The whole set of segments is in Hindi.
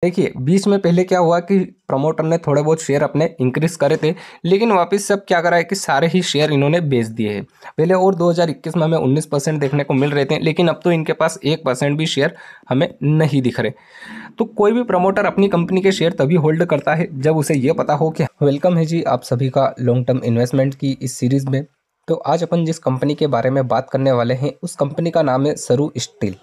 देखिए बीच में पहले क्या हुआ कि प्रमोटर ने थोड़े बहुत शेयर अपने इंक्रीज करे थे, लेकिन वापस सब क्या करा है कि सारे ही शेयर इन्होंने बेच दिए हैं। पहले और 2021 में हमें 19% देखने को मिल रहे थे, लेकिन अब तो इनके पास 1% भी शेयर हमें नहीं दिख रहे। तो कोई भी प्रमोटर अपनी कंपनी के शेयर तभी होल्ड करता है जब उसे ये पता हो कि वेलकम है जी आप सभी का लॉन्ग टर्म इन्वेस्टमेंट की इस सीरीज में। तो आज अपन जिस कंपनी के बारे में बात करने वाले हैं उस कंपनी का नाम है सरू स्टील।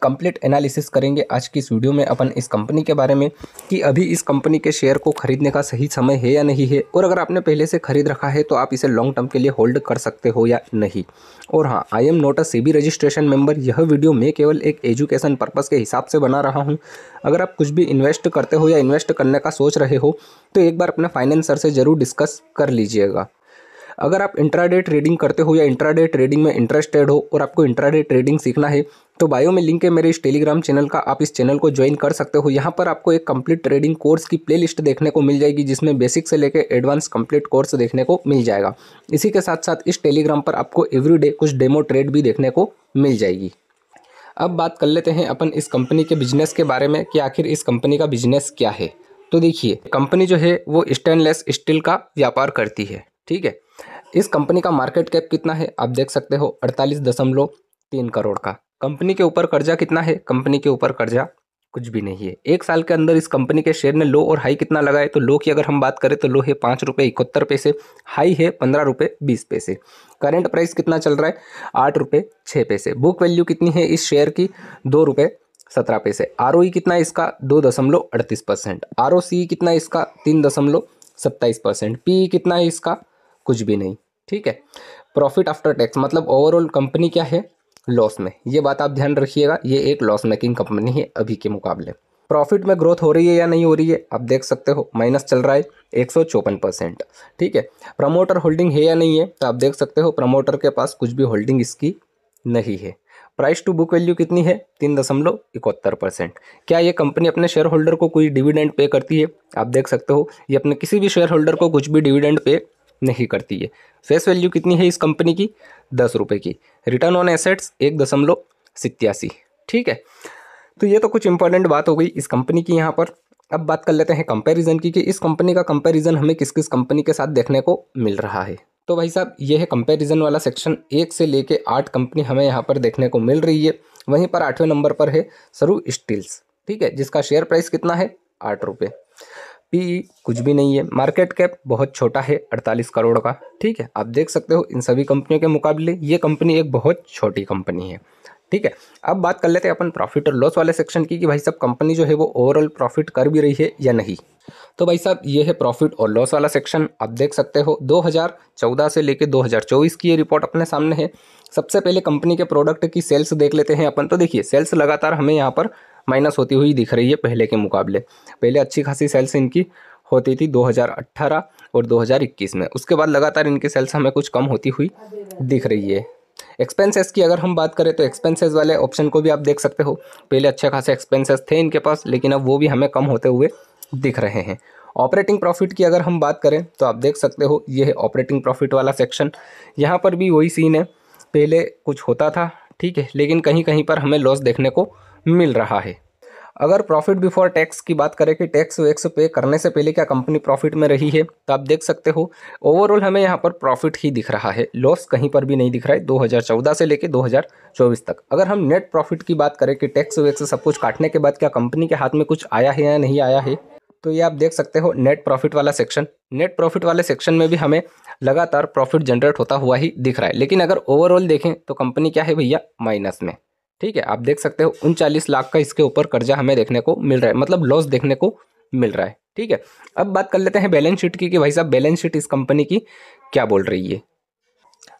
कंप्लीट एनालिसिस करेंगे आज की इस वीडियो में अपन इस कंपनी के बारे में कि अभी इस कंपनी के शेयर को खरीदने का सही समय है या नहीं है, और अगर आपने पहले से खरीद रखा है तो आप इसे लॉन्ग टर्म के लिए होल्ड कर सकते हो या नहीं। और हाँ, I am not a SEBI registration member. यह वीडियो मैं केवल एक एजुकेशन पर्पस के हिसाब से बना रहा हूँ। अगर आप कुछ भी इन्वेस्ट करते हो या इन्वेस्ट करने का सोच रहे हो तो एक बार अपने फाइनेंसर से ज़रूर डिस्कस कर लीजिएगा। अगर आप इंट्राडे ट्रेडिंग करते हो या इंट्राडे ट्रेडिंग में इंटरेस्टेड हो और आपको इंट्राडे ट्रेडिंग सीखना है तो बायो में लिंक है मेरे इस टेलीग्राम चैनल का, आप इस चैनल को ज्वाइन कर सकते हो। यहाँ पर आपको एक कंप्लीट ट्रेडिंग कोर्स की प्लेलिस्ट देखने को मिल जाएगी जिसमें बेसिक से लेकर एडवांस कंप्लीट कोर्स देखने को मिल जाएगा। इसी के साथ साथ इस टेलीग्राम पर आपको एवरीडे कुछ डेमो ट्रेड भी देखने को मिल जाएगी। अब बात कर लेते हैं अपन इस कंपनी के बिजनेस के बारे में कि आखिर इस कंपनी का बिजनेस क्या है। तो देखिए कंपनी जो है वो स्टेनलेस स्टील का व्यापार करती है। ठीक है, इस कंपनी का मार्केट कैप कितना है आप देख सकते हो, 48.3 करोड़ का। कंपनी के ऊपर कर्जा कितना है, कंपनी के ऊपर कर्जा कुछ भी नहीं है। एक साल के अंदर इस कंपनी के शेयर ने लो और हाई कितना लगाए, तो लो की अगर हम बात करें तो लो है 5 रुपये 71 पैसे, हाई है 15 रुपये 20 पैसे। करेंट प्राइस कितना चल रहा है, 8 रुपये 6 पैसे। बुक वैल्यू कितनी है इस शेयर की, 2 रुपये 17 पैसे। ROE कितना है इसका, 2.38%। ROC कितना है इसका, 3.27%। PE कितना है इसका, कुछ भी नहीं। ठीक है, प्रॉफिट आफ्टर टैक्स मतलब ओवरऑल कंपनी क्या है, लॉस में। ये बात आप ध्यान रखिएगा, ये एक लॉस मेकिंग कंपनी है अभी के मुकाबले। प्रॉफिट में ग्रोथ हो रही है या नहीं हो रही है आप देख सकते हो, माइनस चल रहा है 154%। ठीक है, प्रमोटर होल्डिंग है या नहीं है तो आप देख सकते हो प्रमोटर के पास कुछ भी होल्डिंग इसकी नहीं है। प्राइस टू बुक वैल्यू कितनी है, 3.71%। क्या ये कंपनी अपने शेयर होल्डर को कोई डिविडेंड पे करती है आप देख सकते हो, ये अपने किसी भी शेयर होल्डर को कुछ भी डिविडेंड पे नहीं करती है। फेस वैल्यू कितनी है इस कंपनी की, 10 रुपये की। Return on assets 1.87। ठीक है, तो ये तो कुछ इंपॉर्टेंट बात हो गई इस कंपनी की। यहाँ पर अब बात कर लेते हैं कंपैरिजन की कि इस कंपनी का कंपैरिजन हमें किस किस कंपनी के साथ देखने को मिल रहा है। तो भाई साहब ये है कंपैरिजन वाला सेक्शन, 1 से लेके 8 कंपनी हमें यहाँ पर देखने को मिल रही है। वहीं पर 8वें नंबर पर है सरू स्टील्स। ठीक है, जिसका शेयर प्राइस कितना है, 8 रुपये। PE कुछ भी नहीं है। मार्केट कैप बहुत छोटा है, 48 करोड़ का। ठीक है, आप देख सकते हो इन सभी कंपनियों के मुकाबले ये कंपनी एक बहुत छोटी कंपनी है। ठीक है, अब बात कर लेते हैं अपन प्रॉफिट और लॉस वाले सेक्शन की कि भाई साहब कंपनी जो है वो ओवरऑल प्रॉफिट कर भी रही है या नहीं। तो भाई साहब ये है प्रॉफिट और लॉस वाला सेक्शन, आप देख सकते हो 2014 से लेके 2024 की ये रिपोर्ट अपने सामने है। सबसे पहले कंपनी के प्रोडक्ट की सेल्स देख लेते हैं अपन। तो देखिए सेल्स लगातार हमें यहाँ पर माइनस होती हुई दिख रही है पहले के मुकाबले। पहले अच्छी खासी सेल्स इनकी होती थी 2018 और 2021 में, उसके बाद लगातार इनकी सेल्स हमें कुछ कम होती हुई दिख रही है। एक्सपेंसेस की अगर हम बात करें तो एक्सपेंसेस वाले ऑप्शन को भी आप देख सकते हो, पहले अच्छे खासे एक्सपेंसेस थे इनके पास लेकिन अब वो भी हमें कम होते हुए दिख रहे हैं। ऑपरेटिंग प्रॉफिट की अगर हम बात करें तो आप देख सकते हो ये है ऑपरेटिंग प्रॉफिट वाला सेक्शन। यहाँ पर भी वही सीन है, पहले कुछ होता था ठीक है, लेकिन कहीं कहीं पर हमें लॉस देखने को मिल रहा है। अगर प्रॉफिट बिफोर टैक्स की बात करें कि टैक्स वैक्स पे करने से पहले क्या कंपनी प्रॉफिट में रही है तो आप देख सकते हो ओवरऑल हमें यहाँ पर प्रॉफिट ही दिख रहा है, लॉस कहीं पर भी नहीं दिख रहा है 2014 से लेके 2024 तक। अगर हम नेट प्रॉफिट की बात करें कि टैक्स वैक्स सब कुछ काटने के बाद क्या कंपनी के हाथ में कुछ आया है या नहीं आया है, तो ये आप देख सकते हो नेट प्रॉफिट वाला सेक्शन। नेट प्रॉफिट वाले सेक्शन में भी हमें लगातार प्रॉफिट जनरेट होता हुआ ही दिख रहा है, लेकिन अगर ओवरऑल देखें तो कंपनी क्या है भैया, माइनस में। ठीक है, आप देख सकते हो 39 लाख का इसके ऊपर कर्जा हमें देखने को मिल रहा है, मतलब लॉस देखने को मिल रहा है। ठीक है, अब बात कर लेते हैं बैलेंस शीट की कि भाई साहब बैलेंस शीट इस कंपनी की क्या बोल रही है।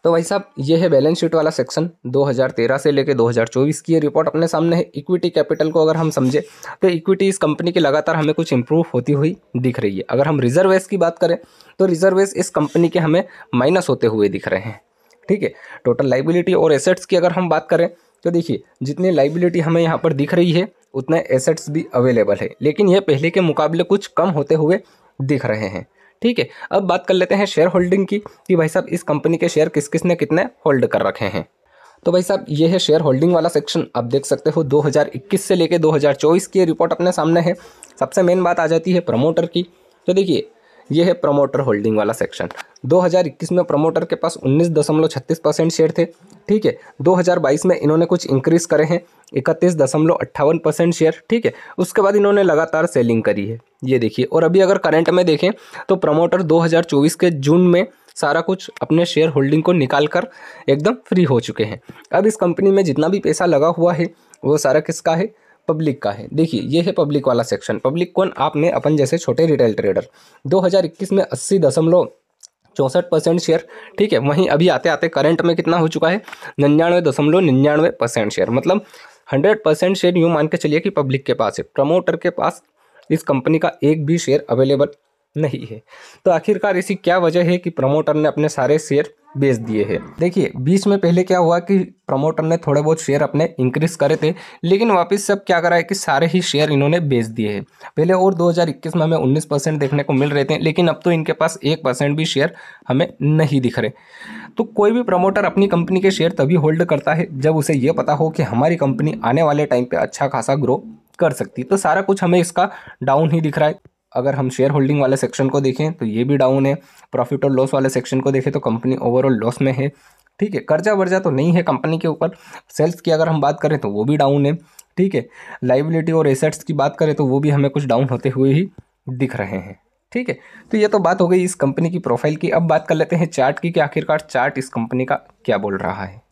तो भाई साहब ये है बैलेंस शीट वाला सेक्शन, 2013 से लेकर 2024 की ये रिपोर्ट अपने सामने है। इक्विटी कैपिटल को अगर हम समझे तो इक्विटी इस कंपनी की लगातार हमें कुछ इंप्रूव होती हुई दिख रही है। अगर हम रिजर्वेस की बात करें तो रिजर्वेस इस कंपनी के हमें माइनस होते हुए दिख रहे हैं। ठीक है, टोटल लाइबिलिटी और एसेट्स की अगर हम बात करें तो देखिए जितनी लाइबिलिटी हमें यहाँ पर दिख रही है उतने एसेट्स भी अवेलेबल है, लेकिन ये पहले के मुकाबले कुछ कम होते हुए दिख रहे हैं। ठीक है, अब बात कर लेते हैं शेयर होल्डिंग की कि भाई साहब इस कंपनी के शेयर किस किस ने कितने होल्ड कर रखे हैं। तो भाई साहब ये है शेयर होल्डिंग वाला सेक्शन, आप देख सकते हो 2021 से लेके 2024 की रिपोर्ट अपने सामने है। सबसे मेन बात आ जाती है प्रमोटर की। तो देखिए ये है प्रमोटर होल्डिंग वाला सेक्शन। 2021 में प्रमोटर के पास 19.36% शेयर थे। ठीक है, 2022 में इन्होंने कुछ इंक्रीज करे हैं 31.58% शेयर। ठीक है, उसके बाद इन्होंने लगातार सेलिंग करी है, ये देखिए। और अभी अगर करंट में देखें तो प्रमोटर 2024 के जून में सारा कुछ अपने शेयर होल्डिंग को निकाल कर एकदम फ्री हो चुके हैं। अब इस कंपनी में जितना भी पैसा लगा हुआ है वो सारा किसका है? पब्लिक का है। देखिए ये है पब्लिक वाला सेक्शन। पब्लिक कौन? आपने अपन जैसे छोटे रिटेल ट्रेडर। 2021 में 80.64% शेयर। ठीक है, वहीं अभी आते आते करंट में कितना हो चुका है? 99.99% शेयर। मतलब 100% शेयर यूँ मान के चलिए कि पब्लिक के पास है। प्रमोटर के पास इस कंपनी का एक भी शेयर अवेलेबल नहीं है। तो आखिरकार ऐसी क्या वजह है कि प्रमोटर ने अपने सारे शेयर बेच दिए हैं? देखिए बीच में पहले क्या हुआ कि प्रमोटर ने थोड़े बहुत शेयर अपने इंक्रीज करे थे, लेकिन वापस सब क्या करा है कि सारे ही शेयर इन्होंने बेच दिए हैं। पहले और 2021 में हमें 19% देखने को मिल रहे थे, लेकिन अब तो इनके पास 1% भी शेयर हमें नहीं दिख रहे। तो कोई भी प्रमोटर अपनी कंपनी के शेयर तभी होल्ड करता है जब उसे ये पता हो कि हमारी कंपनी आने वाले टाइम पर अच्छा खासा ग्रो कर सकती है। तो सारा कुछ हमें इसका डाउन ही दिख रहा है। अगर हम शेयर होल्डिंग वाले सेक्शन को देखें तो ये भी डाउन है। प्रॉफिट और लॉस वाले सेक्शन को देखें तो कंपनी ओवरऑल लॉस में है। ठीक है, कर्जा वर्जा तो नहीं है कंपनी के ऊपर। सेल्स की अगर हम बात करें तो वो भी डाउन है। ठीक है, लाइबिलिटी और एसेट्स की बात करें तो वो भी हमें कुछ डाउन होते हुए ही दिख रहे हैं। ठीक है, तो ये तो बात हो गई इस कंपनी की प्रोफाइल की। अब बात कर लेते हैं चार्ट की कि आखिरकार चार्ट इस कंपनी का क्या बोल रहा है।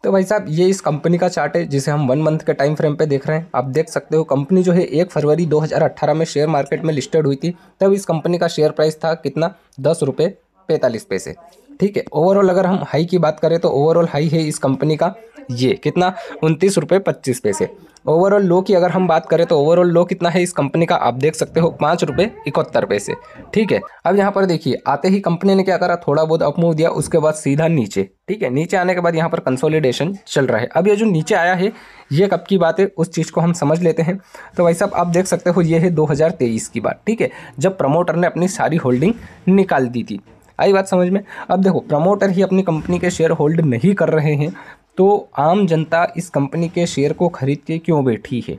तो भाई साहब ये इस कंपनी का चार्ट है जिसे हम 1 मंथ के टाइम फ्रेम पे देख रहे हैं। आप देख सकते हो कंपनी जो है 1 फरवरी 2018 में शेयर मार्केट में लिस्टेड हुई थी। तब इस कंपनी का शेयर प्राइस था कितना? 10 रुपये 45 पैसे। ठीक है, ओवरऑल अगर हम हाई की बात करें तो ओवरऑल हाई है इस कंपनी का ये कितना? 29 रुपये 25 पैसे। ओवरऑल लो की अगर हम बात करें तो ओवरऑल लो कितना है इस कंपनी का? आप देख सकते हो 5 रुपये 71 पैसे। ठीक है, अब यहाँ पर देखिए आते ही कंपनी ने क्या करा? थोड़ा बहुत अप मूव दिया, उसके बाद सीधा नीचे। ठीक है, नीचे आने के बाद यहाँ पर कंसोलिडेशन चल रहा है। अब ये जो नीचे आया है ये कब की बात है उस चीज़ को हम समझ लेते हैं। तो भाई साहब आप देख सकते हो ये है 2023 की बात। ठीक है, जब प्रमोटर ने अपनी सारी होल्डिंग निकाल दी थी। आई बात समझ में? अब देखो प्रमोटर ही अपनी कंपनी के शेयर होल्ड नहीं कर रहे हैं तो आम जनता इस कंपनी के शेयर को खरीद के क्यों बैठी है?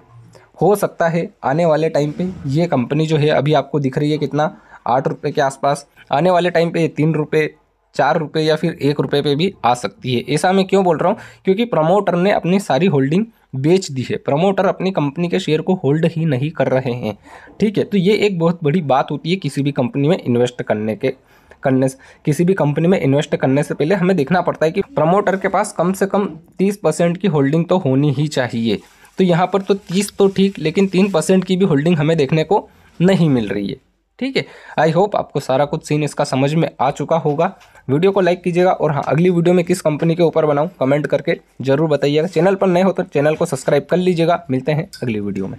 हो सकता है आने वाले टाइम पे ये कंपनी जो है अभी आपको दिख रही है कितना? 8 रुपये के आसपास। आने वाले टाइम पे ये 3 रुपये 4 रुपये या फिर 1 रुपये पे भी आ सकती है। ऐसा मैं क्यों बोल रहा हूँ? क्योंकि प्रमोटर ने अपनी सारी होल्डिंग बेच दी है। प्रमोटर अपनी कंपनी के शेयर को होल्ड ही नहीं कर रहे हैं। ठीक है, तो ये एक बहुत बड़ी बात होती है किसी भी कंपनी में इन्वेस्ट किसी भी कंपनी में इन्वेस्ट करने से पहले हमें देखना पड़ता है कि प्रमोटर के पास कम से कम 30% की होल्डिंग तो होनी ही चाहिए। तो यहाँ पर तो 30 तो ठीक, लेकिन 3% की भी होल्डिंग हमें देखने को नहीं मिल रही है। ठीक है, आई होप आपको सारा कुछ सीन इसका समझ में आ चुका होगा। वीडियो को लाइक कीजिएगा और हाँ, अगली वीडियो में किस कंपनी के ऊपर बनाऊँ कमेंट करके जरूर बताइएगा। चैनल पर नए हो तो चैनल को सब्सक्राइब कर लीजिएगा। मिलते हैं अगली वीडियो में।